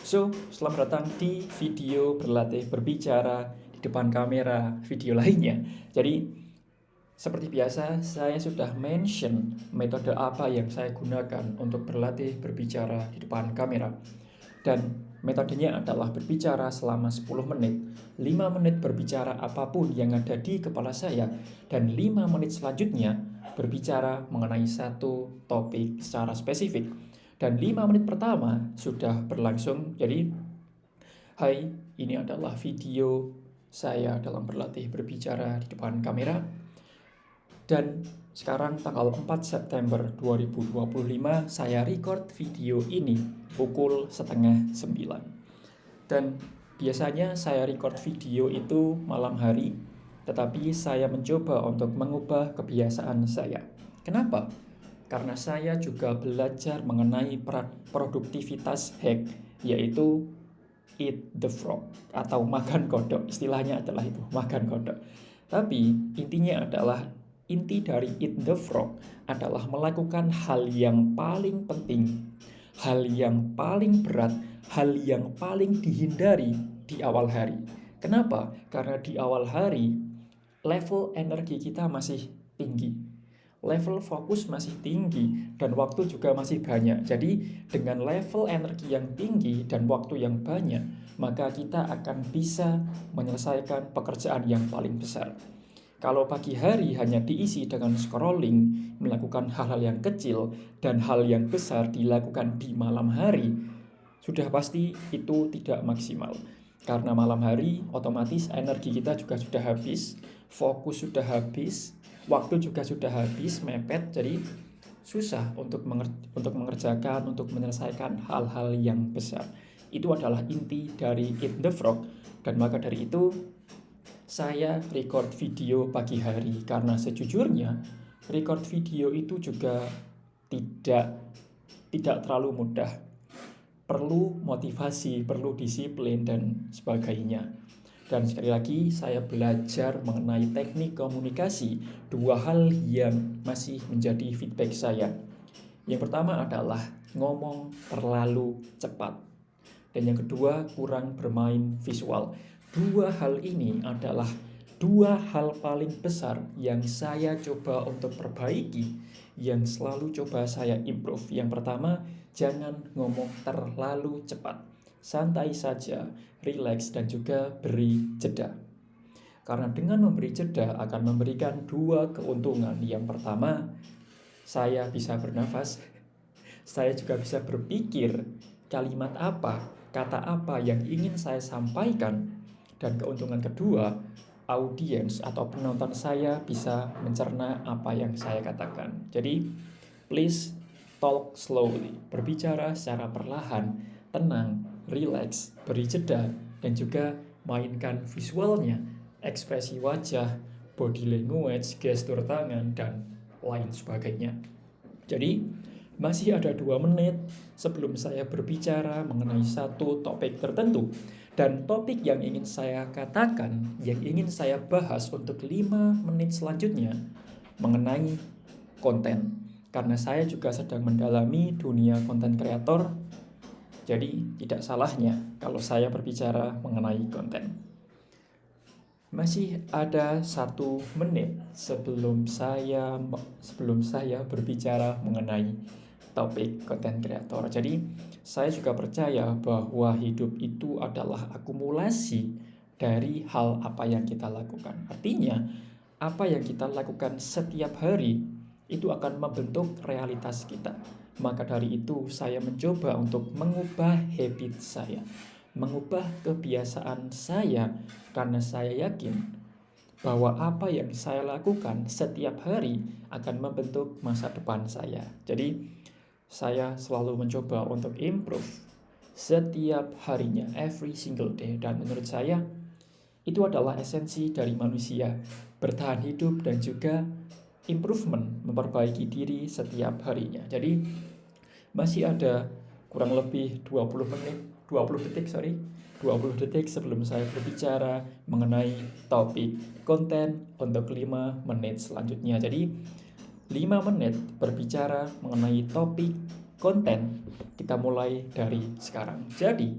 Selamat datang di video berlatih berbicara di depan kamera video lainnya. Jadi, seperti biasa, saya sudah mention metode apa yang saya gunakan untuk berlatih berbicara di depan kamera. Dan metodenya adalah berbicara selama 10 menit, 5 menit berbicara apapun yang ada di kepala saya, dan 5 menit selanjutnya berbicara mengenai satu topik secara spesifik. Dan 5 menit pertama sudah berlangsung. Jadi, hai, ini adalah video saya dalam berlatih berbicara di depan kamera. Dan sekarang tanggal 4 September 2025 saya record video ini pukul 8:30. Dan biasanya saya record video itu malam hari, tetapi saya mencoba untuk mengubah kebiasaan saya. Kenapa? Karena saya juga belajar mengenai produktivitas hack, yaitu eat the frog atau makan kodok. Istilahnya adalah itu, makan kodok. Tapi inti dari eat the frog adalah melakukan hal yang paling penting, hal yang paling berat, hal yang paling dihindari di awal hari. Kenapa? Karena di awal hari level energi kita masih tinggi, level fokus masih tinggi, dan waktu juga masih banyak. Jadi dengan level energi yang tinggi dan waktu yang banyak, maka kita akan bisa menyelesaikan pekerjaan yang paling besar. Kalau pagi hari hanya diisi dengan scrolling, melakukan hal-hal yang kecil, dan hal yang besar dilakukan di malam hari, sudah pasti itu tidak maksimal. Karena malam hari otomatis energi kita juga sudah habis, fokus sudah habis, waktu juga sudah habis, mepet. Jadi susah untuk mengerjakan, untuk menyelesaikan hal-hal yang besar. Itu adalah inti dari Eat the Frog. Dan maka dari itu saya record video pagi hari, karena sejujurnya record video itu juga tidak terlalu mudah. Perlu motivasi, perlu disiplin, dan sebagainya. Dan sekali lagi saya belajar mengenai teknik komunikasi, dua hal yang masih menjadi feedback saya. Yang pertama adalah ngomong terlalu cepat, dan yang kedua kurang bermain visual. Dua hal ini adalah dua hal paling besar yang saya coba untuk perbaiki, yang selalu coba saya improve. Yang pertama, jangan ngomong terlalu cepat. Santai saja, relax, dan juga beri jeda. Karena dengan memberi jeda akan memberikan dua keuntungan. Yang pertama, saya bisa bernafas. Saya juga bisa berpikir kalimat apa, kata apa yang ingin saya sampaikan. Dan keuntungan kedua, audiens atau penonton saya bisa mencerna apa yang saya katakan. Jadi, please talk slowly, berbicara secara perlahan, tenang, relax, beri jeda, dan juga mainkan visualnya, ekspresi wajah, body language, gestur tangan, dan lain sebagainya. Jadi, masih ada 2 menit sebelum saya berbicara mengenai satu topik tertentu. Dan topik yang ingin saya katakan, yang ingin saya bahas untuk 5 menit selanjutnya mengenai konten. Karena saya juga sedang mendalami dunia konten kreator, jadi tidak salahnya kalau saya berbicara mengenai konten. Masih ada 1 menit sebelum saya berbicara mengenai topik konten kreator. Jadi saya juga percaya bahwa hidup itu adalah akumulasi dari hal apa yang kita lakukan. Artinya, apa yang kita lakukan setiap hari itu akan membentuk realitas kita. Maka dari itu saya mencoba untuk mengubah habit saya, mengubah kebiasaan saya, karena saya yakin bahwa apa yang saya lakukan setiap hari akan membentuk masa depan saya. Jadi saya selalu mencoba untuk improve setiap harinya, every single day. Dan menurut saya itu adalah esensi dari manusia, bertahan hidup dan juga improvement, memperbaiki diri setiap harinya. Jadi masih ada kurang lebih 20 detik sebelum saya berbicara mengenai topik konten untuk 5 menit selanjutnya. Jadi 5 menit berbicara mengenai topik konten, kita mulai dari sekarang. Jadi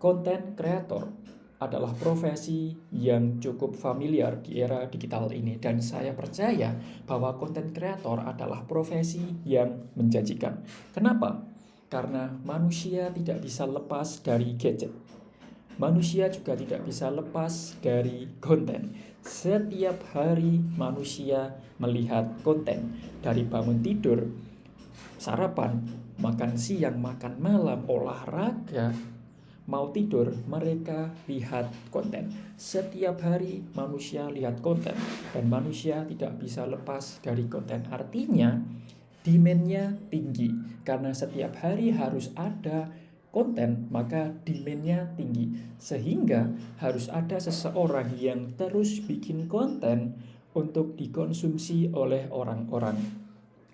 Content creator adalah profesi yang cukup familiar di era digital ini, dan saya percaya bahwa content creator adalah profesi yang menjanjikan. Kenapa? Karena manusia tidak bisa lepas dari gadget. Manusia juga tidak bisa lepas dari konten. Setiap hari manusia melihat konten, dari bangun tidur, sarapan, makan siang, makan malam, olahraga, mau tidur, mereka lihat konten. Setiap hari manusia lihat konten, dan manusia tidak bisa lepas dari konten. Artinya demand-nya tinggi, karena setiap hari harus ada konten, maka demand-nya tinggi, sehingga harus ada seseorang yang terus bikin konten untuk dikonsumsi oleh orang-orang.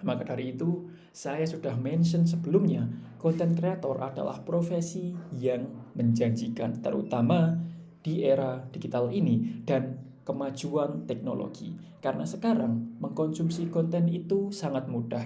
Maka dari itu, saya sudah mention sebelumnya, content creator adalah profesi yang menjanjikan, terutama di era digital ini dan kemajuan teknologi. Karena sekarang mengkonsumsi konten itu sangat mudah.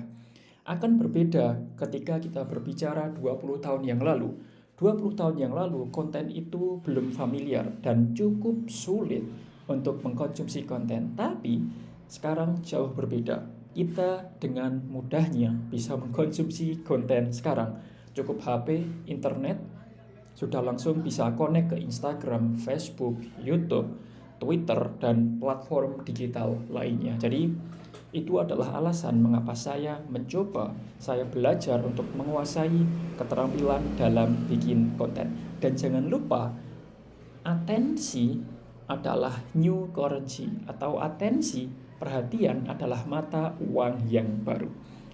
Akan berbeda ketika kita berbicara 20 tahun yang lalu. 20 tahun yang lalu konten itu belum familiar dan cukup sulit untuk mengkonsumsi konten. Tapi sekarang jauh berbeda. Kita dengan mudahnya bisa mengkonsumsi konten sekarang. Cukup HP, internet, sudah langsung bisa connect ke Instagram, Facebook, YouTube, Twitter, dan platform digital lainnya. Jadi itu adalah alasan mengapa saya belajar untuk menguasai keterampilan dalam bikin konten. Dan jangan lupa, atensi adalah new currency, atau atensi, perhatian adalah mata uang yang baru.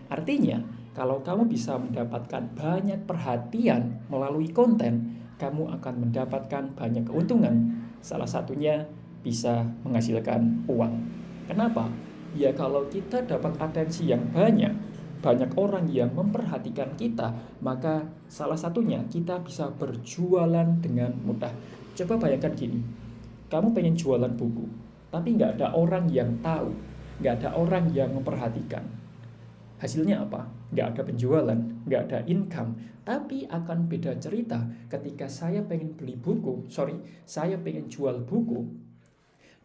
Artinya, kalau kamu bisa mendapatkan banyak perhatian melalui konten, kamu akan mendapatkan banyak keuntungan. Salah satunya bisa menghasilkan uang. Kenapa? Ya kalau kita dapat atensi yang banyak orang yang memperhatikan kita, maka salah satunya kita bisa berjualan dengan mudah. Coba bayangkan gini, kamu pengen jualan buku, tapi nggak ada orang yang tahu, nggak ada orang yang memperhatikan. Hasilnya apa? Nggak ada penjualan, nggak ada income. Tapi akan beda cerita ketika saya pengen saya pengen jual buku,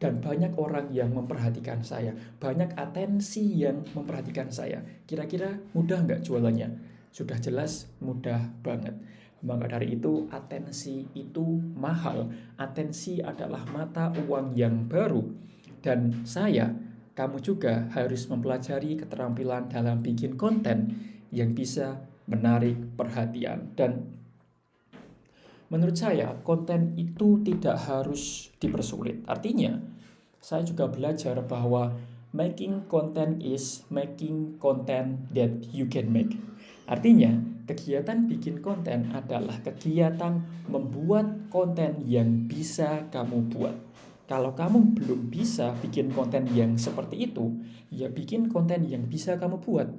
dan banyak orang yang memperhatikan saya, banyak atensi yang memperhatikan saya. Kira-kira mudah nggak jualannya? Sudah jelas mudah banget. Maka dari itu, atensi itu mahal. Atensi adalah mata uang yang baru. Dan kamu juga harus mempelajari keterampilan dalam bikin konten yang bisa menarik perhatian. Dan menurut saya, konten itu tidak harus dipersulit. Artinya, saya juga belajar bahwa making content is making content that you can make. Artinya, kegiatan bikin konten adalah kegiatan membuat konten yang bisa kamu buat. Kalau kamu belum bisa bikin konten yang seperti itu, ya bikin konten yang bisa kamu buat.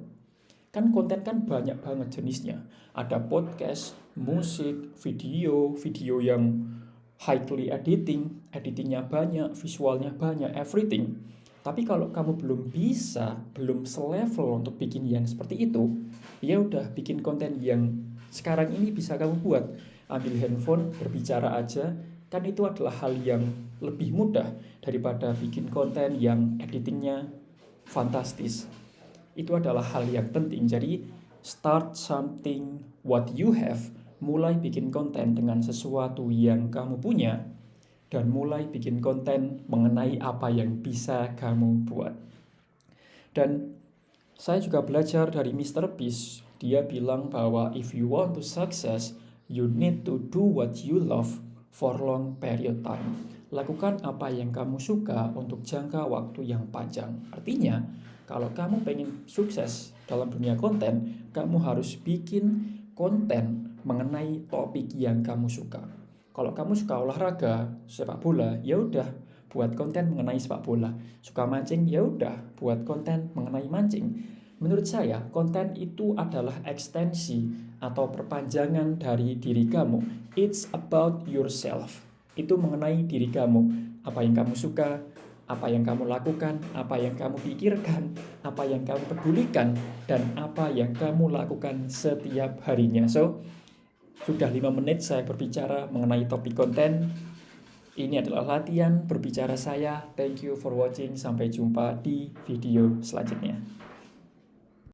Kan konten kan banyak banget jenisnya. Ada podcast, musik, video yang highly editingnya banyak, visualnya banyak, everything. Tapi kalau kamu belum selevel untuk bikin yang seperti itu, ya udah bikin konten yang sekarang ini bisa kamu buat. Ambil handphone, berbicara aja, kan itu adalah hal yang lebih mudah daripada bikin konten yang editingnya fantastis. Itu adalah hal yang penting. Jadi start something what you have. Mulai bikin konten dengan sesuatu yang kamu punya, dan mulai bikin konten mengenai apa yang bisa kamu buat. Dan saya juga belajar dari Mr. Beast. Dia bilang bahwa if you want to success, you need to do what you love for long period time. Lakukan apa yang kamu suka untuk jangka waktu yang panjang. Artinya, kalau kamu pengen sukses dalam dunia konten, kamu harus bikin konten mengenai topik yang kamu suka. Kalau kamu suka olahraga, sepak bola, ya udah buat konten mengenai sepak bola. Suka mancing, ya udah buat konten mengenai mancing. Menurut saya, konten itu adalah ekstensi atau perpanjangan dari diri kamu. It's about yourself. Itu mengenai diri kamu. Apa yang kamu suka, apa yang kamu lakukan, apa yang kamu pikirkan, apa yang kamu pedulikan, dan apa yang kamu lakukan setiap harinya. So, Sudah 5 menit saya berbicara mengenai topik konten. Ini adalah latihan berbicara saya. Thank you for watching. Sampai jumpa di video selanjutnya.